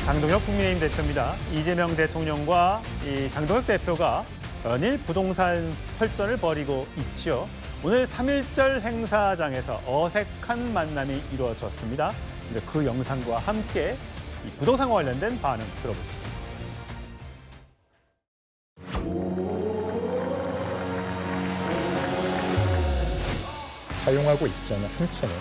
장동혁 국민의힘 대표입니다. 이재명 대통령과 이 장동혁 대표가 연일 부동산 설전을 벌이고 있지요. 오늘 3.1절 행사장에서 어색한 만남이 이루어졌습니다. 이제 그 영상과 함께 이 부동산과 관련된 반응 들어보시죠. 사용하고 있지 않은 한 채는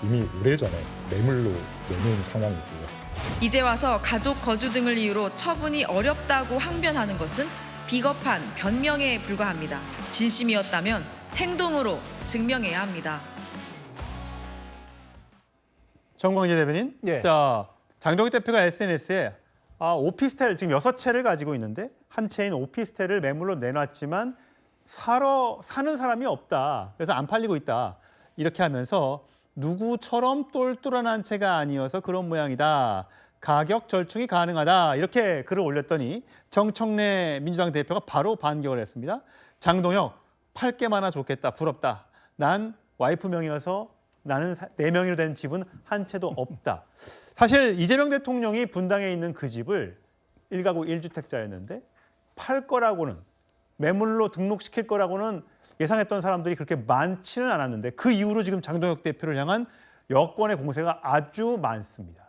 이미 오래전에 매물로 내놓은 상황이고요. 이제 와서 가족 거주 등을 이유로 처분이 어렵다고 항변하는 것은 비겁한 변명에 불과합니다. 진심이었다면 행동으로 증명해야 합니다. 정광재 대변인, 예. 자 장동혁 대표가 SNS에 오피스텔 지금 6채를 가지고 있는데 한 채인 오피스텔을 매물로 내놨지만 사는 사람이 없다. 그래서 안 팔리고 있다. 이렇게 하면서 누구처럼 똘똘한 한 채가 아니어서 그런 모양이다. 가격 절충이 가능하다. 이렇게 글을 올렸더니 정청래 민주당 대표가 바로 반격을 했습니다. 장동혁, 팔 게 많아 좋겠다. 부럽다. 난 와이프 명의여서 나는 내 명의로 된 집은 한 채도 없다. 사실 이재명 대통령이 분당에 있는 그 집을 1가구 1주택자였는데 팔 거라고는 매물로 등록시킬 거라고는 예상했던 사람들이 그렇게 많지는 않았는데 그 이후로 지금 장동혁 대표를 향한 여권의 공세가 아주 많습니다.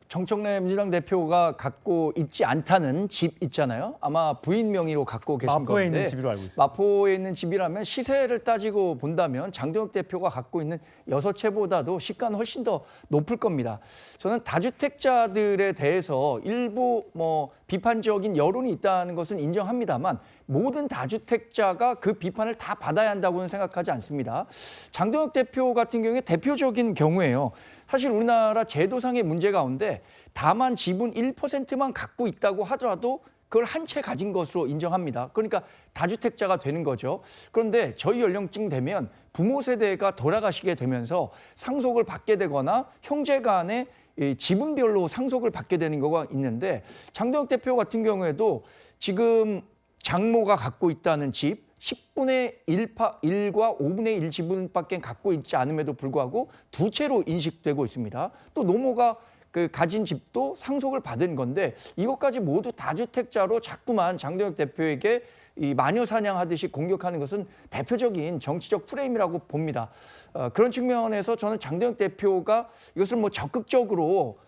정청래 민주당 대표가 갖고 있지 않다는 집 있잖아요. 아마 부인 명의로 갖고 계신 건데. 마포에 있는 집으로 알고 있습니다. 마포에 있는 집이라면 시세를 따지고 본다면 장동혁 대표가 갖고 있는 6채보다도 시가는 훨씬 더 높을 겁니다. 저는 다주택자들에 대해서 일부 비판적인 여론이 있다는 것은 인정합니다만 모든 다주택자가 그 비판을 다 받아야 한다고는 생각하지 않습니다. 장동혁 대표 같은 경우에 대표적인 경우예요. 사실 우리나라 제도상의 문제 가운데 다만 지분 1%만 갖고 있다고 하더라도 그걸 한 채 가진 것으로 인정합니다. 그러니까 다주택자가 되는 거죠. 그런데 저희 연령쯤 되면 부모 세대가 돌아가시게 되면서 상속을 받게 되거나 형제 간에 지분별로 상속을 받게 되는 거가 있는데 장동혁 대표 같은 경우에도 지금 장모가 갖고 있다는 집 10분의 1과 5분의 1 지분밖에 갖고 있지 않음에도 불구하고 두 채로 인식되고 있습니다. 또 노모가 가진 집도 상속을 받은 건데 이것까지 모두 다주택자로 자꾸만 장동혁 대표에게 이 마녀 사냥하듯이 공격하는 것은 대표적인 정치적 프레임이라고 봅니다. 그런 측면에서 저는 장동혁 대표가 이것을 적극적으로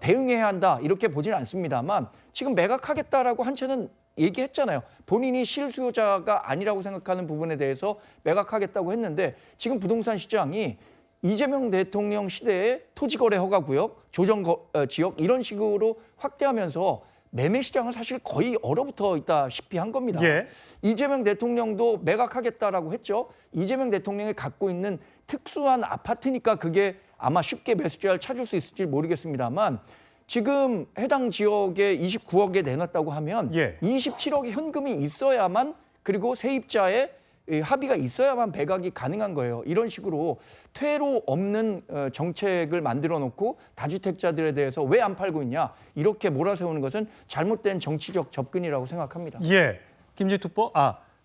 대응해야 한다 이렇게 보지는 않습니다만 지금 매각하겠다라고 한 채는 얘기했잖아요. 본인이 실수요자가 아니라고 생각하는 부분에 대해서 매각하겠다고 했는데 지금 부동산 시장이 이재명 대통령 시대의 토지거래 허가구역, 조정지역 이런 식으로 확대하면서 매매 시장은 사실 거의 얼어붙어 있다시피 한 겁니다. 예. 이재명 대통령도 매각하겠다라고 했죠. 이재명 대통령이 갖고 있는 특수한 아파트니까 그게 아마 쉽게 매수자를 찾을 수 있을지 모르겠습니다만 지금 해당 지역에 29억에 내놨다고 하면 27억의 현금이 있어야만 그리고 세입자의 합의가 있어야만 매각이 가능한 거예요. 이런 식으로 퇴로 없는 정책을 만들어 놓고 다주택자들에 대해서 왜 안 팔고 있냐 이렇게 몰아세우는 것은 잘못된 정치적 접근이라고 생각합니다. 예, 김진투보,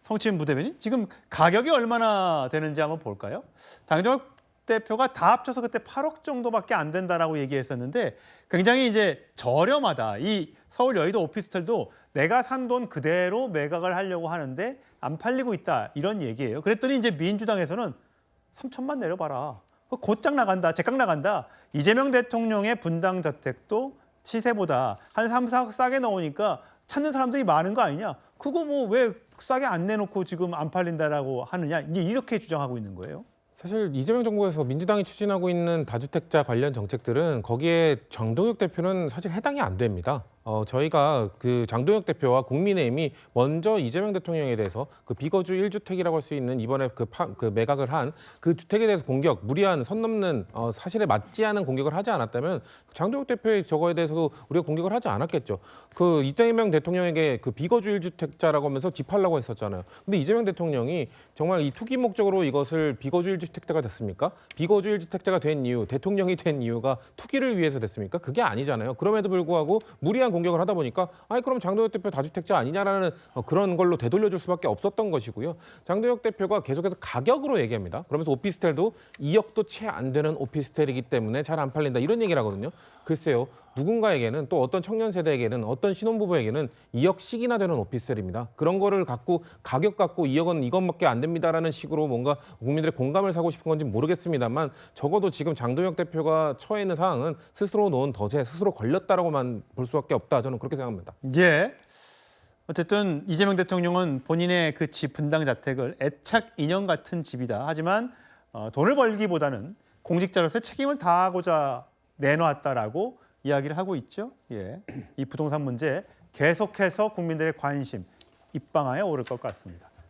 성치은 부대변인 지금 가격이 얼마나 되는지 한번 볼까요? 장동혁 대표가 다 합쳐서 그때 8억 정도밖에 안 된다라고 얘기했었는데 굉장히 이제 저렴하다. 이 서울 여의도 오피스텔도 내가 산 돈 그대로 매각을 하려고 하는데 안 팔리고 있다 이런 얘기예요. 그랬더니 이제 민주당에서는 3천만 내려봐라. 곧장 나간다. 제깍 나간다. 이재명 대통령의 분당 저택도 시세보다 한 3, 4억 싸게 나오니까 찾는 사람들이 많은 거 아니냐. 그거 왜 싸게 안 내놓고 지금 안 팔린다라고 하느냐. 이제 이렇게 주장하고 있는 거예요. 사실 이재명 정부에서 민주당이 추진하고 있는 다주택자 관련 정책들은 거기에 장동혁 대표는 사실 해당이 안 됩니다. 저희가 그 장동혁 대표와 국민의힘이 먼저 이재명 대통령에 대해서 그 비거주 1주택이라고 할 수 있는 이번에 그 매각을 한 그 주택에 대해서 무리한 선 넘는 사실에 맞지 않은 공격을 하지 않았다면 장동혁 대표의 저거에 대해서도 우리가 공격을 하지 않았겠죠. 그 이재명 대통령에게 그 비거주 1주택자라고 하면서 집 팔라고 했었잖아요. 근데 이재명 대통령이 정말 이 투기 목적으로 이것을 비거주 1주택자가 됐습니까? 비거주 1주택자가 된 이유, 대통령이 된 이유가 투기를 위해서 됐습니까? 그게 아니잖아요. 그럼에도 불구하고 무리한 공격을 하다 보니까 아니 그럼 장동혁 대표 다주택자 아니냐라는 그런 걸로 되돌려줄 수밖에 없었던 것이고요. 장동혁 대표가 계속해서 가격으로 얘기합니다. 그러면서 오피스텔도 2억도 채 안 되는 오피스텔이기 때문에 잘 안 팔린다 이런 얘기를 하거든요. 글쎄요. 누군가에게는 또 어떤 청년 세대에게는 어떤 신혼부부에게는 2억씩이나 되는 오피스텔입니다. 그런 거를 갖고 가격 갖고 2억은 이것밖에 안 됩니다라는 식으로 뭔가 국민들의 공감을 사고 싶은 건지 모르겠습니다만 적어도 지금 장동혁 대표가 처해 있는 상황은 스스로 놓은 덫에 스스로 걸렸다라고만 볼 수밖에 없다. 저는 그렇게 생각합니다. 예. 어쨌든 이재명 대통령은 본인의 그 집 분당 자택을 애착 인형 같은 집이다. 하지만 돈을 벌기보다는 공직자로서 책임을 다하고자 내놓았다라고 이야기를 하고 있죠. 예. 이 부동산 문제 계속해서 국민들의 관심 입방아에 오를 것 같습니다.